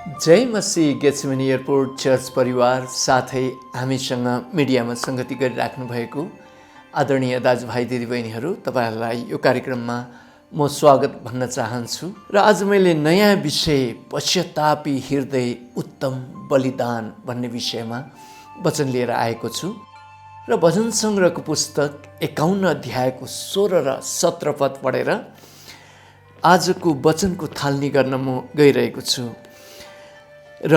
जय मसीह गेट्समेनी airport church परिवार साथै हामीसँग मिडियामा सङ्गति गरिराख्नु भएको आदरणीय दाजुभाइ दिदीबहिनीहरू, तपाईँहरूलाई यो कार्यक्रममा म स्वागत भन्न चाहन्छु। र आज मैले नयाँ विषय पश्चातापी हृदय उत्तम बलिदान भन्ने विषयमा वचन लिएर आएको छु। र भजन सङ्ग्रहको पुस्तक 51 अध्यायको 16 र 17 पद पढेर आजको वचनको थालनी गर्न म गइरहेको छु। र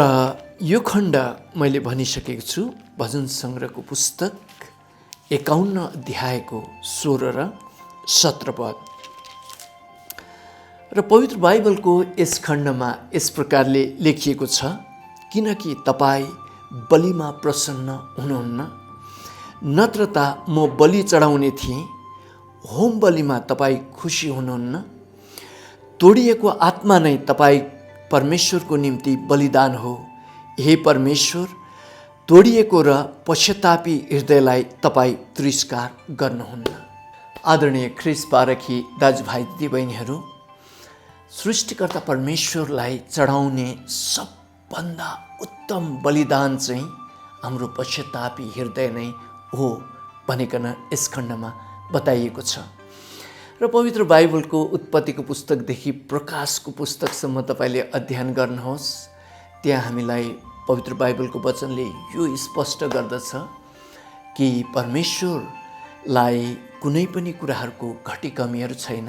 यो खण्ड मैले भनिसकेको छु, भजन सङ्ग्रहको पुस्तक 51 अध्यायको 16 र 17 पद। र पवित्र बाइबलको यस खण्डमा यस प्रकारले लेखिएको छ, किनकि तपाईँ बलिमा प्रसन्न हुनुहुन्न, नत्र त म बलि चढाउने थिएँ। होम बलिमा तपाईँ खुसी हुनुहुन्न। तोडिएको आत्मा नै तपाईँ परमेश्वरको निम्ति बलिदान हो। हे परमेश्वर, तोडिएको र पश्चातापी हृदयलाई तपाईँ तिरस्कार गर्नुहुन्न। आदरणीय ख्रिस्ट पारखी दाजुभाइ दिदीबहिनीहरू, सृष्टिकर्ता परमेश्वरलाई चढाउने सबभन्दा उत्तम बलिदान चाहिँ हाम्रो पश्चातापी हृदय नै हो भनिकन यस खण्डमा बताइएको छ। र पवित्र बाइबलको उत्पत्तिको पुस्तकदेखि प्रकाशको पुस्तकसम्म तपाईँले अध्ययन गर्नुहोस्। त्यहाँ हामीलाई पवित्र बाइबलको वचनले यो स्पष्ट गर्दछ कि परमेश्वरलाई कुनै पनि कुराहरूको घटी कमीहरू छैन।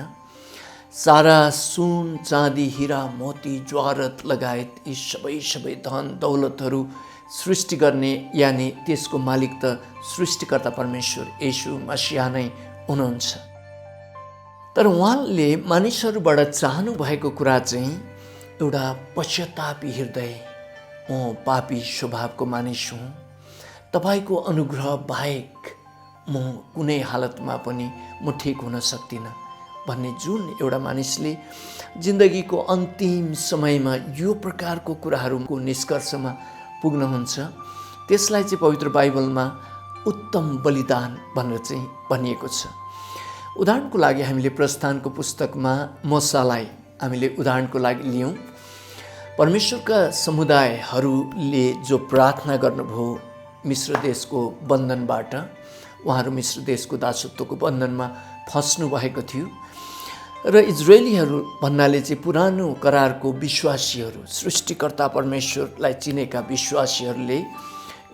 सारा सुन चाँदी हिरा मोती ज्वारत लगायत यी सबै धन दौलतहरू सृष्टि गर्ने यानि त्यसको मालिक त सृष्टिकर्ता परमेश्वर येशू मसीहा नै हुनुहुन्छ। तर उहाँले मानिसहरूबाट चाहनु भएको कुरा चाहिँ एउटा पश्चातापी हृदय। म पापी स्वभावको मानिस हुँ, तपाईँको अनुग्रह बाहेक म कुनै हालतमा पनि म ठिक हुन सक्दिनँ भन्ने जुन एउटा मानिसले जिन्दगीको अन्तिम समयमा यो प्रकारको कुराहरूको निष्कर्षमा पुग्नुहुन्छ, त्यसलाई चाहिँ पवित्र बाइबलमा उत्तम बलिदान भनेर चाहिँ भनिएको छ। उदाहरणको लागि हामीले प्रस्थानको पुस्तकमा मोसालाई हामीले उदाहरणको लागि लियौँ। परमेश्वरका समुदायहरूले जो प्रार्थना गर्नुभयो मिश्र देशको बन्धनबाट, उहाँहरू मिश्र देशको दासत्वको बन्धनमा फस्नु भएको थियो। र इजरायलीहरू भन्नाले चाहिँ पुरानो करारको विश्वासीहरू, सृष्टिकर्ता परमेश्वरलाई चिनेका विश्वासीहरूले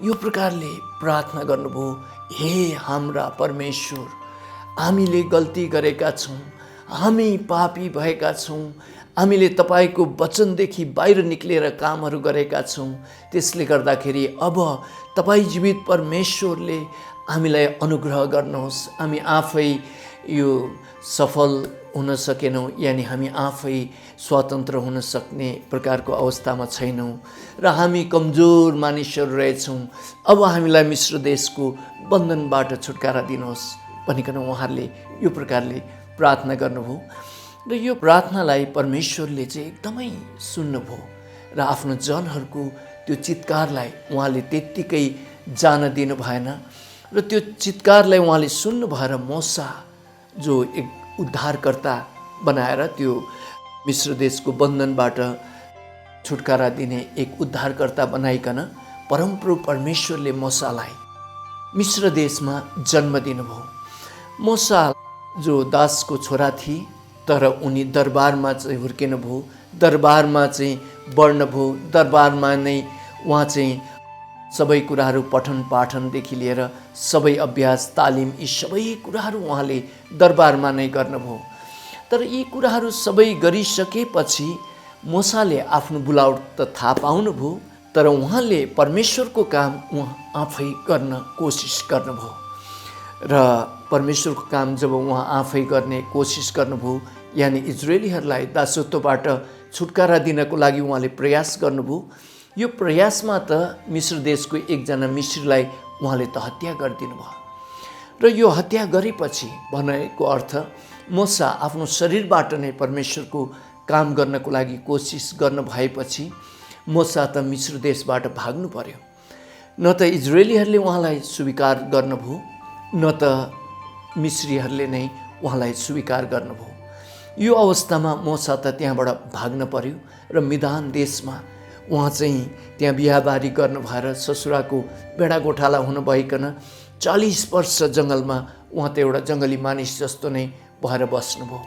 यो प्रकारले प्रार्थना गर्नुभयो, हे हाम्रा परमेश्वर, हामीले गल्ती गरेका छौँ, हामी पापी भएका छौँ, हामीले तपाईँको वचनदेखि बाहिर निक्लेर कामहरू गरेका छौँ। त्यसले गर्दाखेरि अब तपाईँ जीवित परमेश्वरले हामीलाई अनुग्रह गर्नुहोस्। हामी आफै यो सफल हुन सकेनौँ, यानि हामी आफै स्वतन्त्र हुन सक्ने प्रकारको अवस्थामा छैनौँ र हामी कमजोर मानिसहरू रहेछौँ। अब हामीलाई मिश्र देशको बन्धनबाट छुटकारा दिनुहोस् भनिकन उहाँहरूले यो प्रकारले प्रार्थना गर्नुभयो। र यो प्रार्थनालाई परमेश्वरले चाहिँ एकदमै सुन्नुभयो र आफ्नो जनहरूको त्यो चित्कारलाई उहाँले त्यत्तिकै जान दिनु भएन। र त्यो चित्कारलाई उहाँले सुन्नु भएर मोसा जो एक उद्धारकर्ता बनाएर त्यो मिश्र देशको बन्धनबाट छुटकारा दिने एक उद्धारकर्ता बनाइकन परमप्रभु परमेश्वरले मोसालाई मिश्र देशमा जन्म दिनुभयो। मोसा जो दासको छोरा थिए, तर उनी दरबारमा चाहिँ हुर्किनुभयो, दरबारमा चाहिँ बढ्नुभयो, दरबारमा नै उहाँ चाहिँ सबै कुराहरू पठन पाठनदेखि लिएर सबै अभ्यास तालिम यी सबै कुराहरू उहाँले दरबारमा नै गर्नुभयो। तर यी कुराहरू सबै गरिसकेपछि मोसाले आफ्नो बुलावट त थाहा पाउनुभयो, तर उहाँले परमेश्वरको काम उहाँ आफै गर्न कोसिस गर्नुभयो। र परमेश्वरको काम जब उहाँ आफै गर्ने कोसिस गर्नुभयो, यानि इजरायलीहरूलाई दासत्वबाट छुटकारा दिनको लागि उहाँले प्रयास गर्नुभयो, यो प्रयासमा त मिश्र देशको एकजना मिश्रीलाई उहाँले त हत्या गरिदिनु भयो। र यो हत्या गरेपछि भनेको अर्थ मोसा आफ्नो शरीरबाट नै परमेश्वरको काम गर्नको लागि कोसिस गर्न भएपछि मोसा त मिश्र देशबाट भाग्नु पर्यो। न त इजरायलीहरूले उहाँलाई स्वीकार गर्नुभयो, न त मिश्रीहरूले नै उहाँलाई स्वीकार गर्नुभयो। यो अवस्थामा मोसा त त्यहाँबाट भाग्न पर्यो र मिदान देशमा उहाँ चाहिँ त्यहाँ बिहाबारी गर्नु भएर ससुराको बेडा गोठाला हुनुभइकन 40 वर्ष जङ्गलमा उहाँ त एउटा जङ्गली मानिस जस्तो नै भएर बस्नुभयो।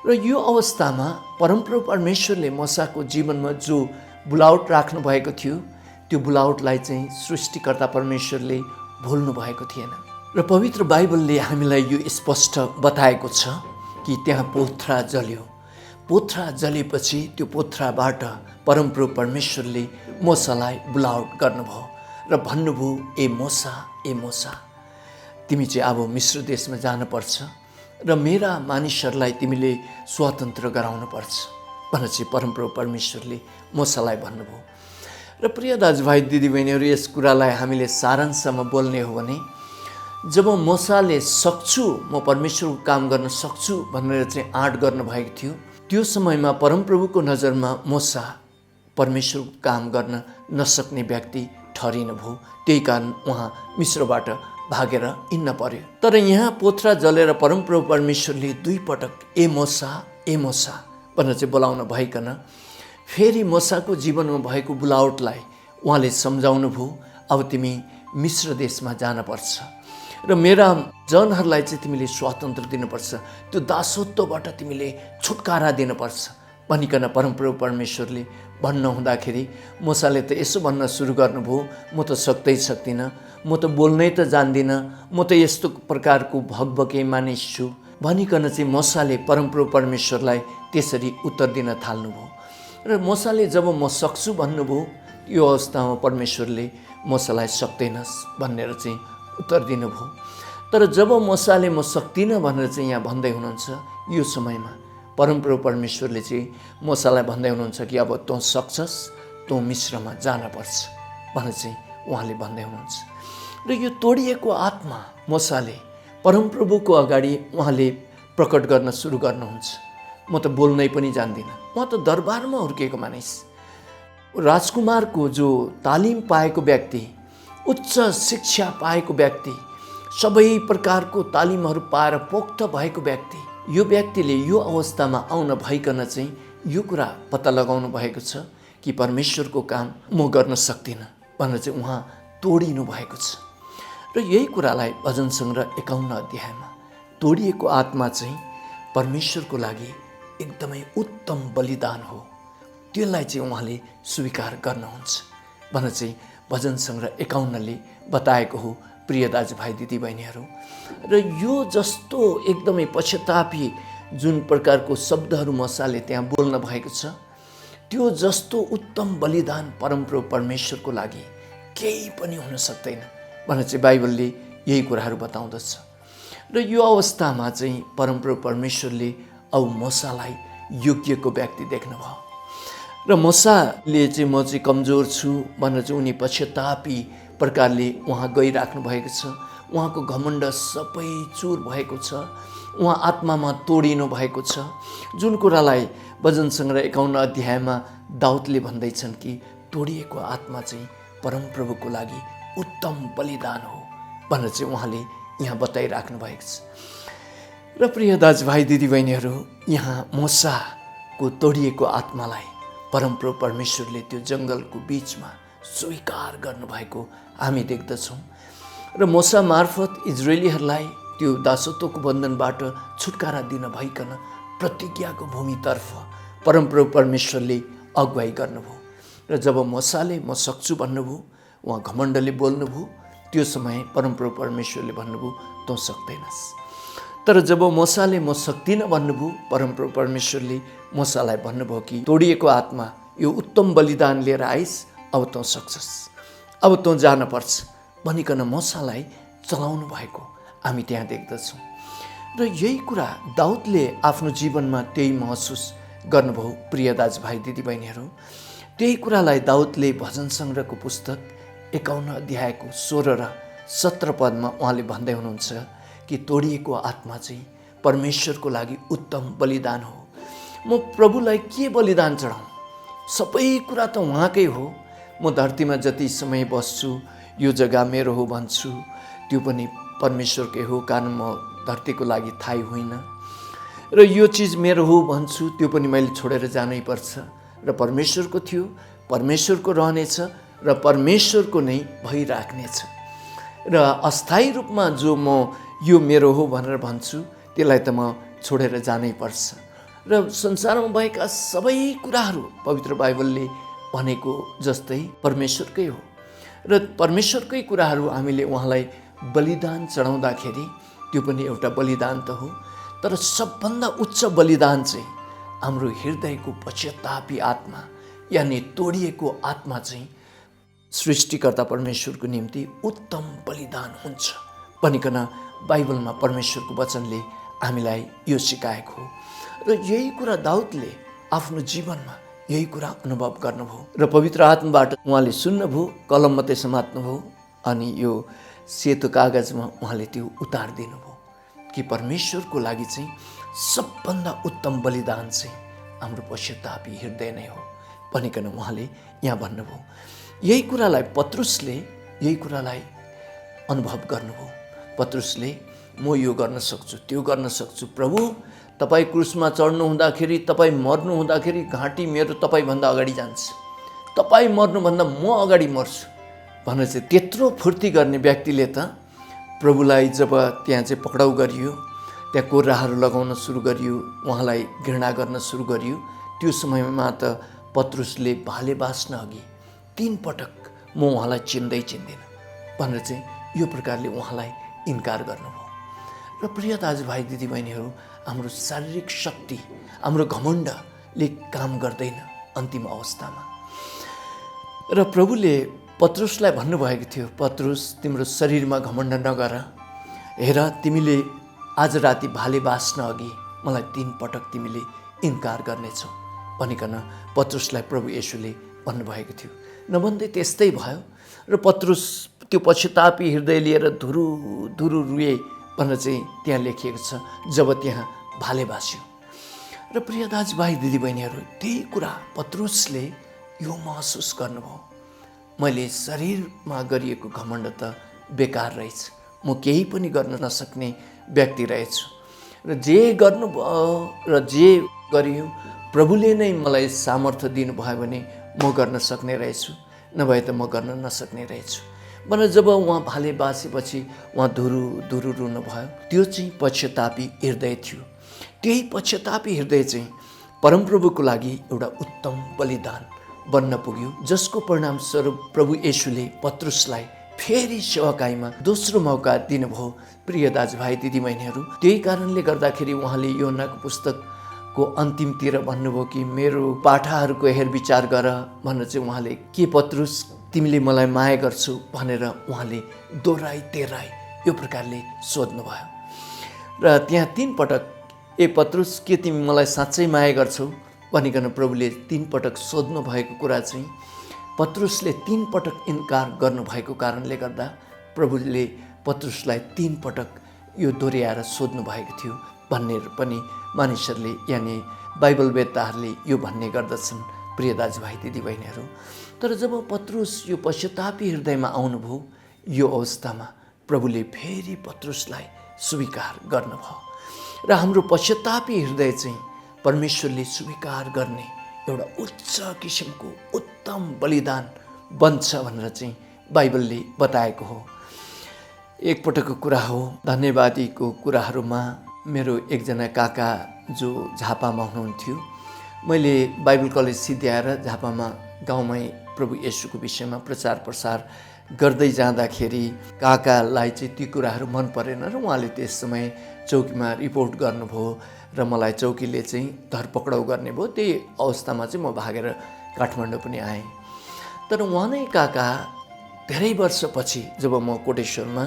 र यो अवस्थामा परमप्रभु परमेश्वरले मूसाको जीवनमा जो बुलावट राख्नु भएको थियो त्यो बुलावटलाई चाहिँ सृष्टिकर्ता परमेश्वरले भुल्नु भएको थिएन। र पवित्र बाइबलले हामीलाई यो स्पष्ट बताएको छ कि त्यहाँ पोथ्रा जल्यो। पोथ्रा जलेपछि त्यो पोथ्राबाट परमप्रभु परमेश्वरले मूसालाई बुलावट गर्नुभयो र भन्नुभयो, ए मूसा, तिमी चाहिँ अब मिस्र देशमा जानुपर्छ र मेरा मानिसहरूलाई तिमीले स्वतन्त्र गराउनुपर्छ भनेर चाहिँ परमप्रभु परमेश्वरले मूसालाई भन्नुभयो। र प्रिय दाजुभाइ दिदीबहिनीहरू, यस कुरालाई हामीले सारांशमा बोल्ने हो भने जब मूसाले सक्छु, म परमेश्वरको काम गर्न सक्छु भनेर चाहिँ आँट गर्नुभएको थियो, त्यो समयमा परमप्रभुको नजरमा मूसा परमेश्वरको काम गर्न नसक्ने व्यक्ति ठहरिनुभयो। त्यही कारण उहाँ मिस्रबाट भागेर हिँड्न पर्यो। तर यहाँ पोथ्रा जलेर परमप्रभु परमेश्वरले 2 पटक ए मूसा भनेर चाहिँ बोलाउन भइकन फेरि मूसाको जीवनमा भएको बुलावटलाई उहाँले सम्झाउनु भयो, अब तिमी मिस्र देशमा जानुपर्छ र मेरा जनहरूलाई चाहिँ तिमीले स्वातन्त्र दिनुपर्छ, त्यो दासत्वबाट तिमीले छुटकारा दिनुपर्छ भनिकन परमप्रभु परमेश्वरले भन्न हुँदाखेरि मूसाले त यसो भन्न सुरु गर्नुभयो, म त सक्दिनँ, म त बोल्नै त जान्दिनँ, म त यस्तो प्रकारको भगभके मानिस छु भनिकन चाहिँ मूसाले परमप्रभु परमेश्वरलाई त्यसरी उत्तर दिन थाल्नुभयो। र मूसाले जब म सक्छु भन्नुभयो, यो अवस्थामा परमेश्वरले मूसालाई सक्दैनस् भनेर चाहिँ उत्तर दिनुभयो। तर जब मूसाले म सक्दिनँ भनेर चाहिँ यहाँ भन्दै हुनुहुन्छ, यो समयमा परमप्रभु परमेश्वरले चाहिँ मूसालाई भन्दै हुनुहुन्छ कि अब तँ सक्छस्, तँ मिस्रमा जानपर्छ भनेर चाहिँ उहाँले भन्दै हुनुहुन्छ। र यो तोडिएको आत्मा मूसाले परमप्रभुको अगाडि उहाँले प्रकट गर्न सुरु गर्नुहुन्छ। म त बोल्नै पनि जान्दिनँ, म त दरबारमा हुर्केको मानिस, राजकुमारको जो तालिम पाएको व्यक्ति, उच्च शिक्षा पाएको व्यक्ति, सबै प्रकारको तालिमहरू पाएर पोख्त भएको व्यक्ति, यो व्यक्तिले यो अवस्थामा आउन भइकन चाहिँ यो कुरा पत्ता लगाउनु भएको छ कि परमेश्वरको काम म गर्न सक्दिनँ भनेर चाहिँ उहाँ तोडिनु भएको छ। र यही कुरालाई भजन सङ्ग्रह 51 अध्यायमा तोडिएको आत्मा चाहिँ परमेश्वरको लागि एकदमै उत्तम बलिदान हो, त्यसलाई चाहिँ उहाँले स्वीकार गर्नुहुन्छ भनेर चाहिँ भजन सङ्ग्रह 51ले बताएको हो। प्रिय दाजुभाइ दिदीबहिनीहरू, र यो जस्तो एकदमै पश्चातापी जुन प्रकारको शब्दहरू मूसाले त्यहाँ बोल्न भएको छ, त्यो जस्तो उत्तम बलिदान परमप्रभु परमेश्वरको लागि केही पनि हुन सक्दैन भनेर चाहिँ बाइबलले यही कुराहरू बताउँदछ। र यो अवस्थामा चाहिँ परमप्रभु परमेश्वरले अब मूसालाई योग्यको व्यक्ति देख्नुभयो र मूसाले चाहिँ म चाहिँ कमजोर छु भनेर चाहिँ उनी पश्चातापी प्रकारले उहाँ गइराख्नु भएको छ। उहाँको घमण्ड सबै चुर भएको छ, उहाँ आत्मामा तोडिनु भएको छ। जुन कुरालाई भजन सङ्ग्रह 51 अध्यायमा दाउदले भन्दैछन् कि तोडिएको आत्मा चाहिँ परमप्रभुको लागि उत्तम बलिदान हो भनेर चाहिँ उहाँले यहाँ बताइराख्नु भएको छ। र प्रिय दाजुभाइ दिदीबहिनीहरू, यहाँ मूसाको तोडिएको आत्मालाई परमप्रभु परमेश्वरले त्यो जङ्गलको बिचमा स्वीकार गर्नुभएको हामी देख्दछौँ र मूसा मार्फत इजरायलीहरूलाई त्यो दासत्वको बन्धनबाट छुटकारा दिन भइकन प्रतिज्ञाको भूमितर्फ परमप्रभु परमेश्वरले अगुवाई गर्नुभयो। र जब मूसाले म सक्छु भन्नुभयो, उहाँ घमण्डले बोल्नुभयो, त्यो समय परमप्रभु परमेश्वरले भन्नुभयो तँ सक्दैनस्। तर जब मूसाले म सक्दिनँ भन्नुभयो, परमप्रभु परमेश्वरले मूसालाई भन्नुभयो कि तोडिएको आत्मा यो उत्तम बलिदान लिएर आइस, अब तँ सक्छस्, अब तँ जानुपर्छ भनिकन मूसालाई चलाउनु भएको हामी त्यहाँ देख्दछौँ। र यही कुरा दाउदले आफ्नो जीवनमा त्यही महसुस गर्नुभयो। प्रिय दाजुभाइ दिदीबहिनीहरू, त्यही कुरालाई दाउदले भजन सङ्ग्रहको पुस्तक 51 अध्यायको 16 र 17 पदमा उहाँले भन्दै हुनुहुन्छ कि तोडिएको आत्मा चाहिँ परमेश्वरको लागि उत्तम बलिदान हो। म प्रभुलाई के बलिदान चढाउँ? सबै कुरा त उहाँकै हो। म धरतीमा जति समय बस्छु, यो जग्गा मेरो हो भन्छु, त्यो पनि परमेश्वरकै हो, कारण म धरतीको लागि थाहै होइन। र यो चिज मेरो हो भन्छु, त्यो पनि मैले छोडेर जानै पर्छ। र परमेश्वरको थियो, परमेश्वरको रहनेछ र परमेश्वरको नै भइराख्नेछ। र अस्थायी रूपमा जो म यो मेरो हो भनेर भन्छु त्यसलाई त म छोडेर जानै पर्छ। र संसारमा भएका सबै कुराहरू पवित्र बाइबलले भनेको जस्तै परमेश्वरकै हो र परमेश्वरकै कुराहरू हामीले उहाँलाई बलिदान चढाउँदाखेरि त्यो पनि एउटा बलिदान त हो, तर सबभन्दा उच्च बलिदान चाहिँ हाम्रो हृदयको पश्चातापी आत्मा यानि तोडिएको आत्मा चाहिँ सृष्टिकर्ता परमेश्वरको निम्ति उत्तम बलिदान हुन्छ भनिकन बाइबलमा परमेश्वरको वचनले हामीलाई यो सिकाएको हो। र यही कुरा दाउदले आफ्नो जीवनमा यही कुरा अनुभव गर्नुभयो र पवित्र आत्माबाट उहाँले सुन्नुभयो, कलम मात्रै समात्नुभयो अनि यो सेतो कागजमा उहाँले त्यो उतारिदिनु भयो कि परमेश्वरको लागि चाहिँ सबभन्दा उत्तम बलिदान चाहिँ हाम्रो पश्चातापी हृदय नै हो भनिकन उहाँले यहाँ भन्नुभयो। यही कुरालाई पत्रुसले अनुभव गर्नुभयो। पत्रुसले म यो गर्न सक्छु, त्यो गर्न सक्छु, प्रभु तपाईँ क्रुसमा चढ्नु हुँदाखेरि, तपाईँ मर्नु हुँदाखेरि घाँटी मेरो तपाईँभन्दा अगाडि जान्छ, तपाईँ मर्नुभन्दा म अगाडि मर्छु भनेर चाहिँ त्यत्रो फुर्ती गर्ने व्यक्तिले त प्रभुलाई जब त्यहाँ चाहिँ पक्राउ गरियो, त्यहाँ कोर्राहरू लगाउन सुरु गरियो, उहाँलाई घृणा गर्न सुरु गरियो, त्यो समयमा त पत्रुसले भाले बाँच्न अघि 3 पटक म उहाँलाई चिन्दिनँ भनेर चाहिँ यो प्रकारले उहाँलाई इन्कार गर्नुभयो। र प्रिय दाजुभाइ दिदीबहिनीहरू, हाम्रो शारीरिक शक्ति, हाम्रो घमण्डले काम गर्दैन अन्तिम अवस्थामा। र प्रभुले पत्रुसलाई भन्नुभएको थियो, पत्रुस तिम्रो शरीरमा घमण्ड नगर, हेर तिमीले आज राति भाले बाँच्न अघि मलाई 3 पटक तिमीले इन्कार गर्नेछौ भनिकन पत्रुसलाई प्रभु येशूले भन्नुभएको थियो। नभन्दै त्यस्तै भयो र पत्रुस त्यो पश्चातापी हृदय लिएर धुरु धुरु रुए भनेर चाहिँ त्यहाँ लेखिएको छ जब त्यहाँ भाले बाँच्यो। र प्रिय दाजुभाइ दिदीबहिनीहरू, त्यही कुरा पत्रुसले यो महसुस गर्नुभयो, मैले शरीरमा गरिएको घमण्ड त बेकार रहेछ, म केही पनि गर्न नसक्ने व्यक्ति रहेछु र जे गर्नुभयो र जे गरियो प्रभुले नै मलाई सामर्थ्य दिनुभयो भने म गर्न सक्ने रहेछु, नभए त म गर्न नसक्ने रहेछु भनेर जब उहाँ भाले बाँचेपछि उहाँ धुरु धुरु रुनु भयो। त्यो चाहिँ पश्चातापी हृदय थियो। त्यही पश्चातापी हृदय चाहिँ परमप्रभुको लागि एउटा उत्तम बलिदान बन्न पुग्यो, जसको परिणामस्वरूप प्रभु येशूले पत्रुसलाई फेरि सेवाकाईमा दोस्रो मौका दिनुभयो। प्रिय दाजुभाइ दिदीबहिनीहरू, त्यही कारणले गर्दाखेरि उहाँले योहन्नाको पुस्तकको अन्तिमतिर भन्नुभयो कि मेरो पाठाहरूको हेरविचार गर भनेर चाहिँ उहाँले के पत्रुस तिमीले मलाई माया गर्छौ भनेर उहाँले दोहोऱ्याइ तेह्राइ यो प्रकारले सोध्नुभयो। र त्यहाँ 3 पटक ए पत्रुस के तिमी मलाई साँच्चै माया गर्छौ भनिकन प्रभुले 3 पटक सोध्नु भएको कुरा चाहिँ पत्रुसले 3 पटक इन्कार गर्नुभएको कारणले गर्दा प्रभुले पत्रुसलाई 3 पटक यो दोहोऱ्याएर सोध्नु भएको थियो भन्ने पनि मानिसहरूले यानि बाइबल वेत्ताहरूले यो भन्ने गर्दछन्। प्रिय दाजुभाइ दिदीबहिनीहरू, तर जब पत्रुस यो पश्चातापी हृदयमा आउनुभयो, यो अवस्थामा प्रभुले फेरि पत्रुसलाई स्वीकार गर्नुभयो र हाम्रो पश्चातापी हृदय चाहिँ परमेश्वरले स्वीकार गर्ने एउटा उच्च किसिमको उत्तम बलिदान बन्छ भनेर चाहिँ बाइबलले बताएको हो। एकपटकको कुरा हो, धन्यवादीको कुराहरूमा मेरो एकजना काका जो झापामा हुनुहुन्थ्यो, मैले बाइबल कलेज सिद्ध्याएर झापामा गाउँमै प्रभु येशूको विषयमा प्रचार प्रसार गर्दै जाँदाखेरि काकालाई चाहिँ ती कुराहरू मन परेन र उहाँले त्यस समय चौकीमा रिपोर्ट गर्नुभयो र मलाई चौकीले चाहिँ धरपक्राउ गर्ने भयो। त्यही अवस्थामा चाहिँ म भागेर काठमाडौँ पनि आएँ। तर उहाँ नै काका धेरै वर्षपछि जब म कोटेश्वरमा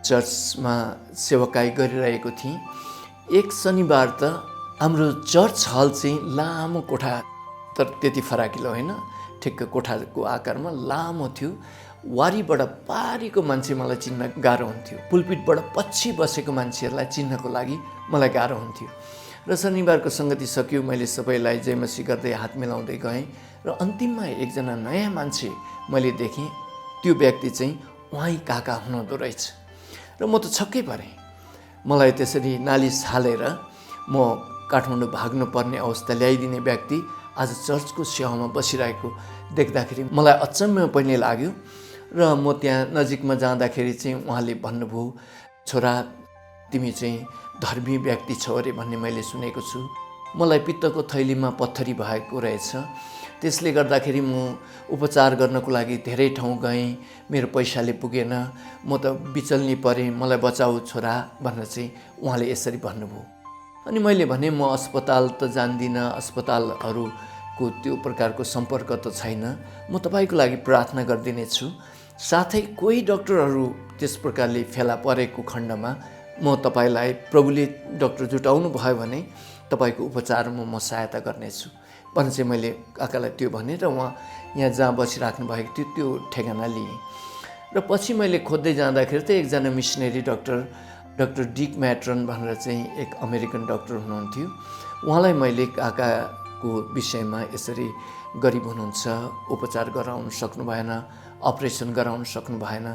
चर्चमा सेवाकाई गरिरहेको थिएँ, एक शनिबार त हाम्रो चर्च हल चाहिँ लामो कोठा, तर त्यति फराकिलो होइन, ठिक्क कोठाको आकारमा लामो थियो। वारीबाट पारीको मान्छे मलाई चिन्न गाह्रो हुन्थ्यो, पुलपिटबाट पछि बसेको मान्छेहरूलाई चिन्नको लागि मलाई गाह्रो हुन्थ्यो। र शनिबारको सङ्गति सक्यो, मैले सबैलाई जयमसी गर्दै हात मिलाउँदै गएँ र अन्तिममा एकजना नयाँ मान्छे मैले देखेँ। त्यो व्यक्ति चाहिँ उहाँ काका हुनुहुँदो रहेछ र म त छक्कै परेँ। मलाई त्यसरी नालिस हालेर म काठमाडौँ भाग्नुपर्ने अवस्था ल्याइदिने व्यक्ति आज चर्चको सेवामा बसिरहेको देख्दाखेरि मलाई अचम्म पनि लाग्यो र म त्यहाँ नजिकमा जाँदाखेरि चाहिँ उहाँले भन्नुभयो, छोरा तिमी चाहिँ धर्मी व्यक्ति छौ अरे भन्ने मैले सुनेको छु। मलाई पित्तको थैलीमा पत्थरी भएको रहेछ, त्यसले गर्दाखेरि म उपचार गर्नको लागि धेरै ठाउँ गएँ, मेरो पैसाले पुगेन, म त बिचल्नी परेँ, मलाई बचाऊ छोरा भनेर चाहिँ उहाँले यसरी भन्नुभयो। अनि मैले भने म अस्पताल त जान्दिनँ, अस्पतालहरूको त्यो प्रकारको सम्पर्क त छैन, म तपाईँको लागि प्रार्थना गरिदिनेछु। साथै कोही डक्टरहरू त्यस प्रकारले फेला परेको खण्डमा म तपाईँलाई प्रभुले डक्टर जुटाउनु भयो भने तपाईँको उपचारमा म सहायता गर्नेछु भने चाहिँ मैले काकालाई त्यो भने र उहाँ यहाँ जहाँ बसिराख्नु भएको थियो त्यो ठेगाना लिएँ। र पछि मैले खोज्दै जाँदाखेरि त एकजना मिसनरी डाक्टर डिक म्याट्रन भनेर चाहिँ एक अमेरिकन डाक्टर हुनुहुन्थ्यो। उहाँलाई मैले काकाको विषयमा यसरी गरिब हुनुहुन्छ, उपचार गराउन सक्नु भएन, अपरेसन गराउन सक्नु भएन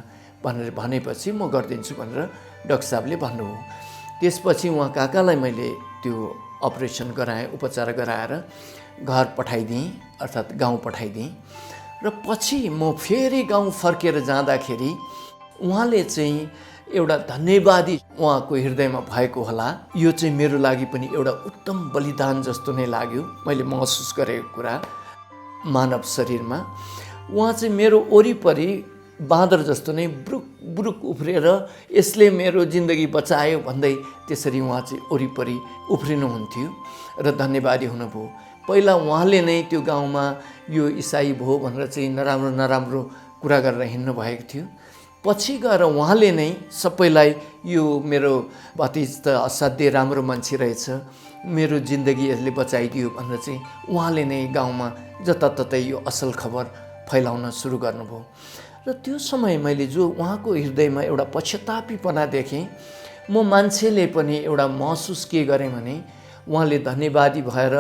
भनेर भनेपछि म गरिदिन्छु भनेर डाक्टर साहबले भन्नुभयो। त्यसपछि उहाँ काकालाई मैले त्यो अपरेसन गराएँ, उपचार गराएर घर पठाइदिएँ, अर्थात् गाउँ पठाइदिएँ। र पछि म फेरि गाउँ फर्केर जाँदाखेरि उहाँले चाहिँ एउटा धन्यवादी उहाँको हृदयमा भएको होला। यो चाहिँ मेरो लागि पनि एउटा उत्तम बलिदान जस्तो नै लाग्यो, मैले महसुस गरेको कुरा मानव शरीरमा। उहाँ चाहिँ मेरो वरिपरि बाँदर जस्तो नै ब्रुक ब्रुक उफ्रिएर यसले मेरो जिन्दगी बचायो भन्दै त्यसरी उहाँ चाहिँ वरिपरि उफ्रिनुहुन्थ्यो र धन्यवादी हुनुभयो। पहिला उहाँले नै त्यो गाउँमा यो इसाई भयो भनेर चाहिँ नराम्रो कुरा गरेर हिँड्नु भएको थियो। पछि गएर उहाँले नै सबैलाई यो मेरो भतिज त असाध्यै राम्रो मान्छे रहेछ, मेरो जिन्दगी यसले बचाइदियो भनेर चाहिँ उहाँले नै गाउँमा जताततै यो असल खबर फैलाउन सुरु गर्नुभयो। र त्यो समय मैले जो उहाँको हृदयमा एउटा पश्चातापीपना देखेँ, म मान्छेले पनि एउटा महसुस के गरेँ भने उहाँले धन्यवादी भएर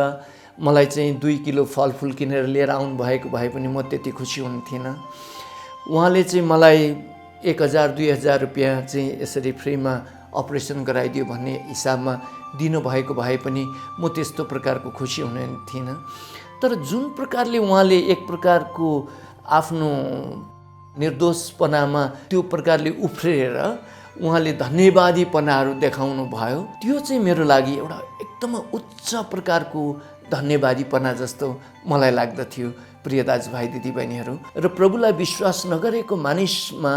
मलाई चाहिँ 2 किलो फलफुल किनेर लिएर आउनु भएको भए पनि म त्यति खुसी हुने थिइनँ। उहाँले चाहिँ मलाई 1000-2000 रुपियाँ चाहिँ यसरी फ्रीमा अपरेसन गराइदियो भन्ने हिसाबमा दिनुभएको भए पनि म त्यस्तो प्रकारको खुसी हुने थिइनँ। तर जुन प्रकारले उहाँले एक प्रकारको आफ्नो निर्दोषपनामा त्यो प्रकारले उफ्रिएर उहाँले धन्यवादीपनाहरू देखाउनु भयो, त्यो चाहिँ मेरो लागि एउटा एकदम उच्च प्रकारको धन्यवादीपना जस्तो मलाई लाग्दथ्यो। प्रिय दाजुभाइ दिदीबहिनीहरू, र प्रभुलाई विश्वास नगरेको मानिसमा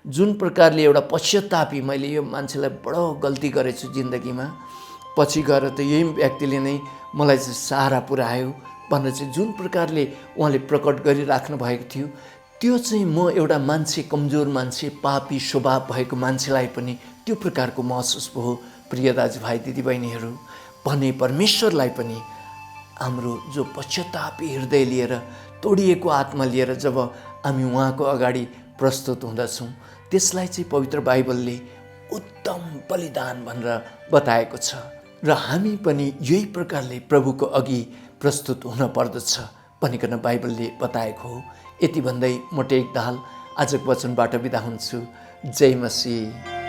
जुन प्रकारले एउटा पश्चातापी, मैले यो मान्छेलाई बडो गल्ती गरेछु जिन्दगीमा, पछि गएर त यही व्यक्तिले नै मलाई चाहिँ सहारा पुर्यायो भनेर चाहिँ जुन प्रकारले उहाँले प्रकट गरिराख्नु भएको थियो, त्यो चाहिँ म एउटा मान्छे, कमजोर मान्छे, पापी स्वभाव भएको मान्छेलाई पनि त्यो प्रकारको महसुस भयो। प्रिय दाजुभाइ दिदीबहिनीहरू, भने परमेश्वरलाई पनि हाम्रो जो पश्चातापी हृदय लिएर, तोडिएको आत्मा लिएर जब हामी उहाँको अगाडि प्रस्तुत हुँदछौँ, त्यसलाई चाहिँ पवित्र बाइबलले उत्तम बलिदान भनेर बताएको छ। र हामी पनि यही प्रकारले प्रभुको अघि प्रस्तुत हुन पर्दछ भनिकन बाइबलले बताएको हो। यति भन्दै म टेक दाहाल आजको वचनबाट बिदा हुन्छु। जय मसीह।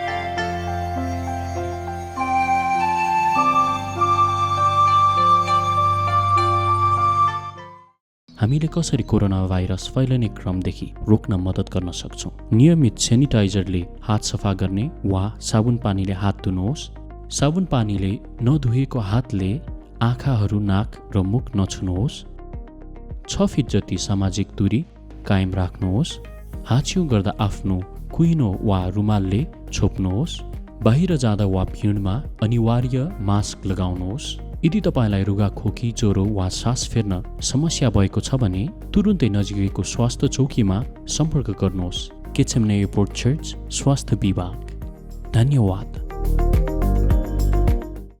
हामीले कसरी कोरोना भाइरस फैलिने क्रमदेखि रोक्न मद्दत गर्न सक्छौँ? नियमित सेनिटाइजरले हात सफा गर्ने वा साबुन पानीले हात धुनुहोस्। साबुन पानीले नधुएको हातले आँखाहरू, नाक र मुख नछुनुहोस्। 6 फिट जति सामाजिक दूरी कायम राख्नुहोस्। हाछिउ गर्दा आफ्नो कुहिनो वा रुमालले छोप्नुहोस्। बाहिर जाँदा वा भिडमा अनिवार्य मास्क लगाउनुहोस्। यदि तपाईँलाई रुगा, खोकी, ज्वरो वा सास फेर्न समस्या भएको छ भने तुरुन्तै नजिकैको स्वास्थ्य चौकीमा सम्पर्क गर्नुहोस्। केचेमने एयरपोर्ट चर्च स्वास्थ्य विभाग। धन्यवाद।